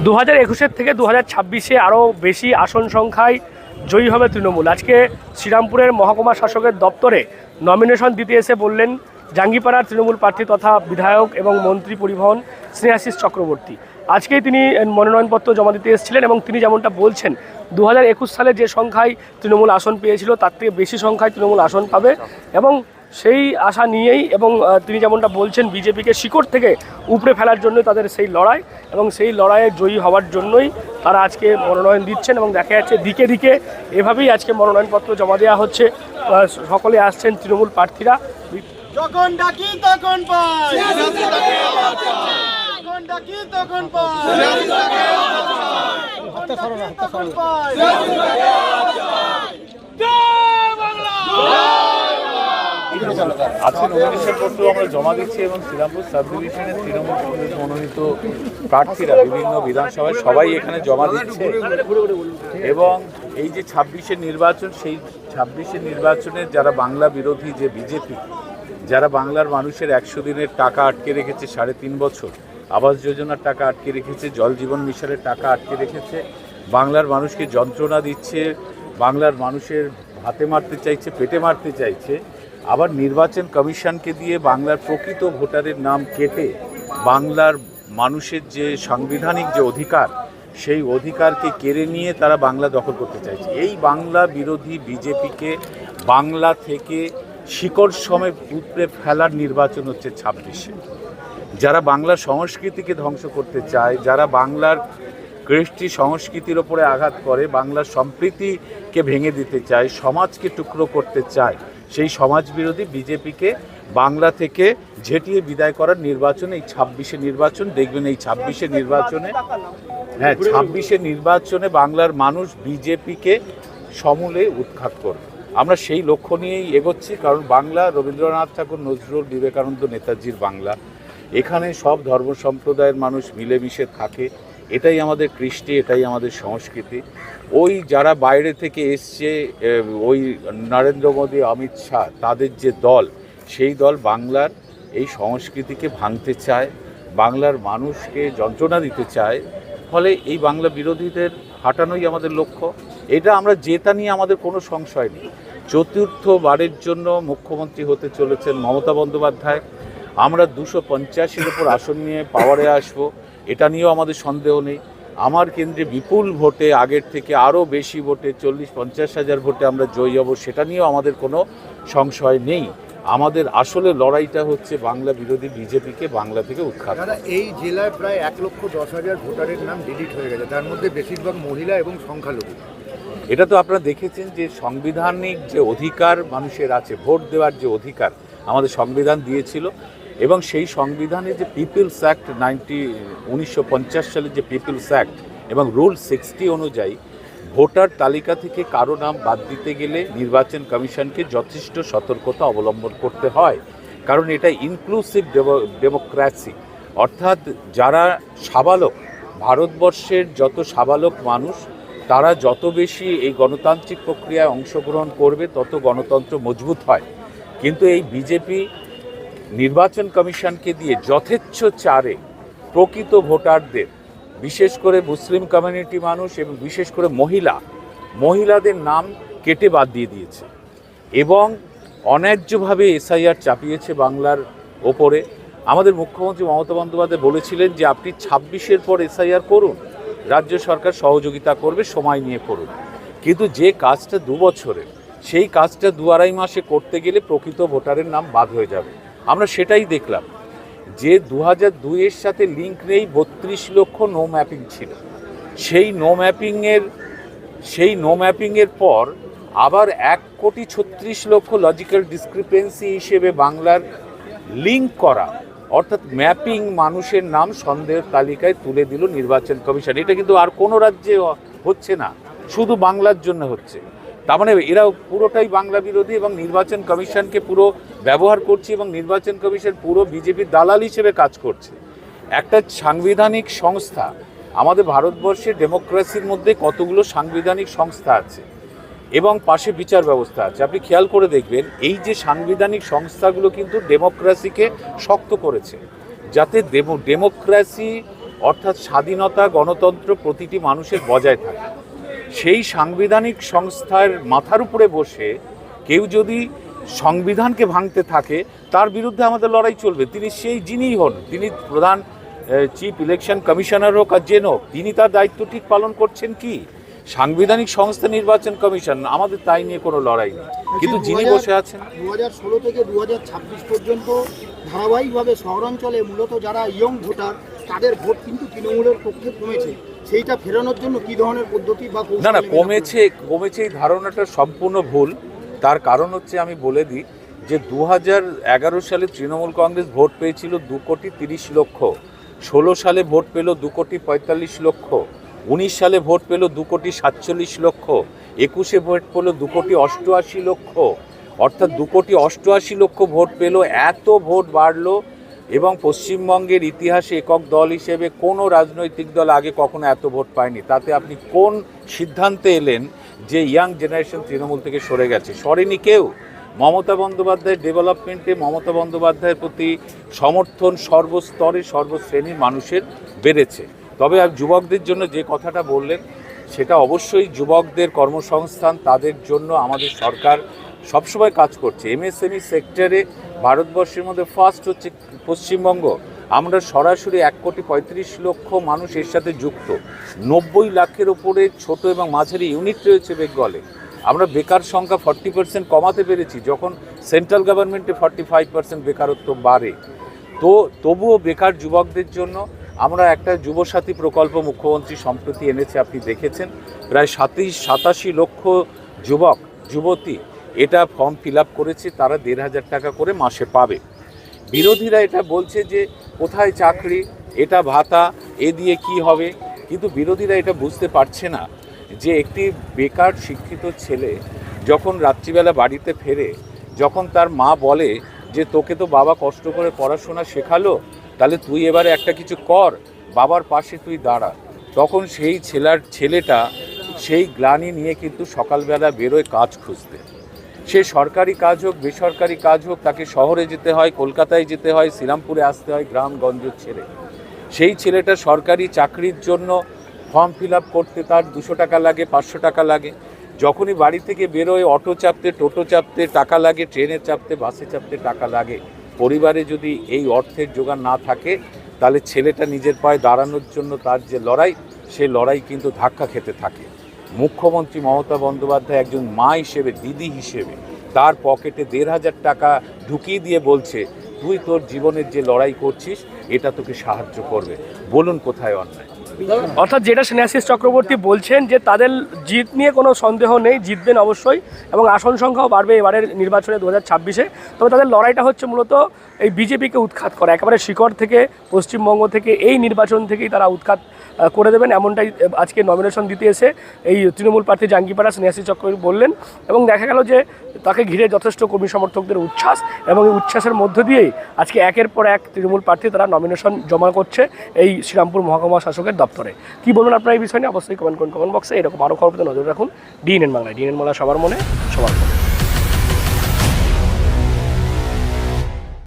2021-এর থেকে 2026-এ আরও বেশি আসন সংখ্যায় জয়ী হবে তৃণমূল। আজকে শ্রীরামপুরের মহকুমা শাসকের দপ্তরে নমিনেশন দিতে এসে বললেন জাঙ্গিপাড়ার তৃণমূল প্রার্থী তথা বিধায়ক এবং মন্ত্রী পরিবহন স্নেহাশিস চক্রবর্তী। আজকেই তিনি মনোনয়নপত্র জমা দিতে এসেছিলেন এবং তিনি যেমনটা বলছেন 2021 সালে যে সংখ্যায় তৃণমূল আসন পেয়েছিল তার থেকে বেশি সংখ্যায় তৃণমূল আসন পাবে এবং সেই আশা নিয়েই এবং তিনি যেমনটা বলছেন বিজেপিকে শিকড় থেকে উপড়ে ফেলার জন্য তাদের সেই লড়াই এবং সেই লড়াইয়ে জয়ী হওয়ার জন্যই তারা আজকে মনোনয়ন দিচ্ছেন এবং দেখা যাচ্ছে দিকে দিকে এভাবেই আজকে মনোনয়নপত্র জমা দেওয়া হচ্ছে। সকলে আসছেন তৃণমূল প্রার্থীরা। যখন ডাকি তখন পাই, যখন ডাকি তখন পাই, তখন পাই। আজকে নমিনেশন পত্র আমরা জমা দিচ্ছি এবং শ্রীরামপুর সাব ডিভিশনের তৃণমূল কংগ্রেস মনোনীত প্রার্থীরা বিভিন্ন বিধানসভায় সবাই এখানে জমা দিচ্ছে এবং এই যে 26-এর নির্বাচন, সেই 26-এর নির্বাচনে যারা বাংলা বিরোধী যে বিজেপি, যারা বাংলার মানুষের 100 দিনের টাকা আটকে রেখেছে 3.5 বছর, আবাস যোজনার টাকা আটকে রেখেছে, জল জীবন মিশনের টাকা আটকে রেখেছে, বাংলার মানুষকে যন্ত্রণা দিচ্ছে, বাংলার মানুষের হাতে মারতে চাইছে, পেটে মারতে চাইছে, আবার নির্বাচন কমিশনকে দিয়ে বাংলার প্রকৃত ভোটারের নাম কেটে বাংলার মানুষের যে সাংবিধানিক যে অধিকার, সেই অধিকারকে কেড়ে নিয়ে তারা বাংলা দখল করতে চাইছে। এই বাংলা বিরোধী বিজেপিকে বাংলা থেকে শিকড় সমেত উপড়ে ফেলার নির্বাচন হচ্ছে 26-এ। যারা বাংলার সংস্কৃতিকে ধ্বংস করতে চায়, যারা বাংলার কৃষ্টি সংস্কৃতির ওপরে আঘাত করে, বাংলার সম্প্রীতিকে ভেঙে দিতে চায়, সমাজকে টুকরো করতে চায়, সেই সমাজ বিরোধী বিজেপিকে বাংলা থেকে ঝেঁটিয়ে বিদায় করার নির্বাচন এই 26-এর নির্বাচন। দেখবেন এই 26-এর নির্বাচনে 26-এর নির্বাচনে বাংলার মানুষ বিজেপিকে সমূলে উৎখাত করবে। আমরা সেই লক্ষ্য নিয়েই এগোচ্ছি, কারণ বাংলা রবীন্দ্রনাথ ঠাকুর, নজরুল, বিবেকানন্দ, নেতাজির বাংলা। এখানে সব ধর্ম সম্প্রদায়ের মানুষ মিলেমিশে থাকে, এটাই আমাদের কৃষ্টি, এটাই আমাদের সংস্কৃতি। ওই যারা বাইরে থেকে এসছে, ওই নরেন্দ্র মোদী, অমিত শাহ, তাদের যে দল, সেই দল বাংলার এই সংস্কৃতিকে ভাঙতে চায়, বাংলার মানুষকে যন্ত্রণা দিতে চায়। ফলে এই বাংলা বিরোধীদের হাঁটানোই আমাদের লক্ষ্য। এটা আমরা জেতা নিয়ে আমাদের কোনো সংশয় নেই। চতুর্থবারের জন্য মুখ্যমন্ত্রী হতে চলেছেন মমতা বন্দ্যোপাধ্যায়। আমরা 285-এর উপর আসন নিয়ে পাওয়ারে আসব, এটা নিয়েও আমাদের সন্দেহ নেই। আমার কেন্দ্রে বিপুল ভোটে, আগের থেকে আরও বেশি ভোটে, 40-50 হাজার ভোটে আমরা জয়ী হব, সেটা নিয়েও আমাদের কোনো সংশয় নেই। আমাদের আসলে লড়াইটা হচ্ছে বাংলা বিরোধী বিজেপিকে বাংলা থেকে উৎখাত। এই জেলায় প্রায় 1,10,000 ভোটারের নাম ডিলিট হয়ে গেছে, তার মধ্যে বেশিরভাগ মহিলা এবং সংখ্যালঘু। এটা তো আপনারা দেখেছেন যে সাংবিধানিক যে অধিকার মানুষের আছে, ভোট দেওয়ার যে অধিকার আমাদের সংবিধান দিয়েছিল, এবং সেই সংবিধানে যে পিপলস অ্যাক্ট 1950 সালের যে পিপলস অ্যাক্ট এবং রুল 60 অনুযায়ী ভোটার তালিকা থেকে কারো নাম বাদ দিতে গেলে নির্বাচন কমিশনকে যথেষ্ট সতর্কতা অবলম্বন করতে হয়, কারণ এটা ইনক্লুসিভ ডেমোক্রেসি। অর্থাৎ যারা সাবালক, ভারতবর্ষের যত সাবালক মানুষ, তারা যত বেশি এই গণতান্ত্রিক প্রক্রিয়ায় অংশগ্রহণ করবে তত গণতন্ত্র মজবুত হয়। কিন্তু এই বিজেপি নির্বাচন কমিশনকে দিয়ে যথেচ্ছাচারে প্রকৃত ভোটারদের, বিশেষ করে মুসলিম কমিউনিটি মানুষ এবং বিশেষ করে মহিলাদের নাম কেটে বাদ দিয়ে দিয়েছে এবং অন্যায্যভাবে এসআইআর চাপিয়েছে বাংলার ওপরে। আমাদের মুখ্যমন্ত্রী মমতা বন্দ্যোপাধ্যায় বলেছিলেন যে আপনি 26-এর পর এসআইআর করুন, রাজ্য সরকার সহযোগিতা করবে, সময় নিয়ে করুন। কিন্তু যে কাজটা 2 বছরের, সেই কাজটা 2-2.5 মাসে করতে গেলে প্রকৃত ভোটারের নাম বাদ হয়ে যাবে। আমরা সেটাই দেখলাম যে 2002-এর সাথে লিঙ্ক নেই 32 লক্ষ নো ম্যাপিং ছিল। সেই নো ম্যাপিংয়ের পর আবার 1,36,00,000 লজিক্যাল ডিসক্রিপেন্সি হিসেবে বাংলার লিঙ্ক করা, অর্থাৎ ম্যাপিং মানুষের নাম সন্দেহের তালিকায় তুলে দিল নির্বাচন কমিশন। এটা কিন্তু আর কোনো রাজ্যে হচ্ছে না, শুধু বাংলার জন্য হচ্ছে। তার মানে এরা পুরোটাই বাংলা বিরোধী এবং নির্বাচন কমিশনকে পুরো ব্যবহার করছে এবং নির্বাচন কমিশন পুরো বিজেপির দালাল হিসেবে কাজ করছে। একটা সাংবিধানিক সংস্থা, আমাদের ভারতবর্ষের ডেমোক্রেসির মধ্যে কতগুলো সাংবিধানিক সংস্থা আছে এবং পাশে বিচার ব্যবস্থা আছে। আপনি খেয়াল করে দেখবেন এই যে সাংবিধানিক সংস্থাগুলো কিন্তু ডেমোক্রেসিকে শক্ত করেছে, যাতে ডেমোক্রেসি অর্থাৎ স্বাধীনতা গণতন্ত্র প্রতিটি মানুষের বজায় থাকে। সেই সাংবিধানিক সংস্থার মাথার উপরে বসে কেউ যদি সংবিধানকে ভাঙতে থাকে, তার বিরুদ্ধে আমাদের লড়াই চলবে। তিনি সেই যিনিই হন, তিনি প্রধান চিফ ইলেকশন কমিশনার হোক আর যেন হোক, তিনি তার দায়িত্ব ঠিক পালন করছেন কি? সাংবিধানিক সংস্থা নির্বাচন কমিশন, আমাদের তাই নিয়ে কোনো লড়াই নেই, কিন্তু যিনি বসে আছেন 2016 থেকে 2026 পর্যন্ত ধারাবাহিকভাবে শহরাঞ্চলে মূলত যারা ইয়ং ভোটার তাদের ভোট কিন্তু তৃণমূলের পক্ষে কমেছে, সেইটা ফেরানোর জন্য কি ধরনের পদ্ধতি বা না না কমেছে এই ধারণাটা সম্পূর্ণ ভুল। তার কারণ হচ্ছে, আমি বলে দিই যে 2011 সালে তৃণমূল কংগ্রেস ভোট পেয়েছিল 2,30,00,000, 16 সালে ভোট পেল 2,45,00,000, 19 সালে ভোট পেল 2,47,00,000, 21-এ ভোট পেল 2,88,00,000, অর্থাৎ 2,88,00,000 ভোট পেল। এত ভোট বাড়লো এবং পশ্চিমবঙ্গের ইতিহাসে একক দল হিসেবে কোনো রাজনৈতিক দল আগে কখনো এত ভোট পায়নি। তাতে আপনি কোন সিদ্ধান্তে এলেন যে ইয়াং জেনারেশন তৃণমূল থেকে সরে গেছে? সরেনি কেউ। মমতা বন্দ্যোপাধ্যায়ের ডেভেলপমেন্টে মমতা বন্দ্যোপাধ্যায়ের প্রতি সমর্থন সর্বস্তরে সর্বশ্রেণীর মানুষের বেড়েছে। তবে আর যুবকদের জন্য যে কথাটা বললেন, সেটা অবশ্যই যুবকদের কর্মসংস্থান, তাদের জন্য আমাদের সরকার সবসময় কাজ করছে। এমএসএমই সেক্টরে ভারতবর্ষের মধ্যে ফার্স্ট হচ্ছে পশ্চিমবঙ্গ। আমরা সরাসরি 1,35,00,000 মানুষ এর সাথে যুক্ত। 90 লাখের ওপরে ছোট এবং মাঝারি ইউনিট রয়েছে বেঙ্গলে। আমরা বেকার সংখ্যা 40% কমাতে পেরেছি, যখন সেন্ট্রাল গভর্নমেন্টে 45% বেকারত্ব বাড়ে। তো তবুও বেকার যুবকদের জন্য আমরা একটা যুবসাথী প্রকল্প মুখ্যমন্ত্রী সম্প্রতি এনেছে, আপনি দেখেছেন। প্রায় 87 লক্ষ যুবক যুবতী এটা ফর্ম ফিল আপ করেছে, তারা 1,500 টাকা করে মাসে পাবে। বিরোধীরা এটা বলছে যে কোথায় চাকরি, এটা ভাতা, এ দিয়ে কি হবে? কিন্তু বিরোধীরা এটা বুঝতে পারছে না যে একটি বেকার শিক্ষিত ছেলে যখন রাত্রিবেলা বাড়িতে ফেরে, যখন তার মা বলে যে তোকে তো বাবা কষ্ট করে পড়াশোনা শেখালো, তাহলে তুই এবারে একটা কিছু কর, বাবার পাশে তুই দাঁড়া, তখন সেই ছেলেটা সেই গ্লানি নিয়ে কিন্তু সকালবেলা বেরোয় কাজ খুঁজতে। সে সরকারি কাজ হোক বেসরকারি কাজ হোক, তাকে শহরে যেতে হয়, কলকাতায় যেতে হয়, শ্রীরামপুরে আসতে হয় গ্রামগঞ্জ ছেড়ে। সেই ছেলেটা সরকারি চাকরির জন্য ফর্ম ফিল আপ করতে তার 200 টাকা লাগে, 500 টাকা লাগে। যখনই বাড়ি থেকে বেরোয় অটো চাপতে, টোটো চাপতে টাকা লাগে, ট্রেনে চাপতে, বাসে চাপতে টাকা লাগে। পরিবারে যদি এই অর্থের জোগান না থাকে, তাহলে ছেলেটা নিজের পায়ে দাঁড়ানোর জন্য তার যে লড়াই, সে লড়াই কিন্তু ধাক্কা খেতে থাকে। মুখ্যমন্ত্রী মমতা বন্দ্যোপাধ্যায় একজন মা হিসেবে, দিদি হিসেবে তার পকেটে 1,500 টাকা ঢুকিয়ে দিয়ে বলছে, তুই তোর জীবনের যে লড়াই করছিস এটা তোকে সাহায্য করবে। বলুন কোথায় অন্যায়? অর্থাৎ যেটা স্নেহাশিস চক্রবর্তী বলছেন যে তাদের জিত নিয়ে কোনো সন্দেহ নেই, জিতবেন অবশ্যই, এবং আসন সংখ্যাও বাড়বে এবারের নির্বাচনে 2026-এ। তবে তাদের লড়াইটা হচ্ছে মূলত এই বিজেপিকে উৎখাত করা, একেবারে শিকড় থেকে, পশ্চিমবঙ্গ থেকে, এই নির্বাচন থেকেই তারা উৎখাত করে দেবেন, এমনটাই আজকে নমিনেশন দিতে এসে এই তৃণমূল প্রার্থী জাঙ্গিপাড়া স্নেহাশিস চক্রবর্তী বললেন। এবং দেখা গেল যে তাকে ঘিরে যথেষ্ট কর্মী সমর্থকদের উচ্ছ্বাস, এবং এই উচ্ছ্বাসের মধ্য দিয়েই আজকে একের পর এক তৃণমূল প্রার্থী তারা নমিনেশন জমা করছে এই শ্রীরামপুর মহকুমা শাসকের দপ্তরে। কি বলুন আপনার এই বিষয় নিয়ে? অবশ্যই কমেন্ট করুন কমেন্ট বক্সে। এরকম আরও খবর নজর রাখুন ডিএনএন বাংলায়। ডিএনএন বাংলা সবার মনে, সবার মনে।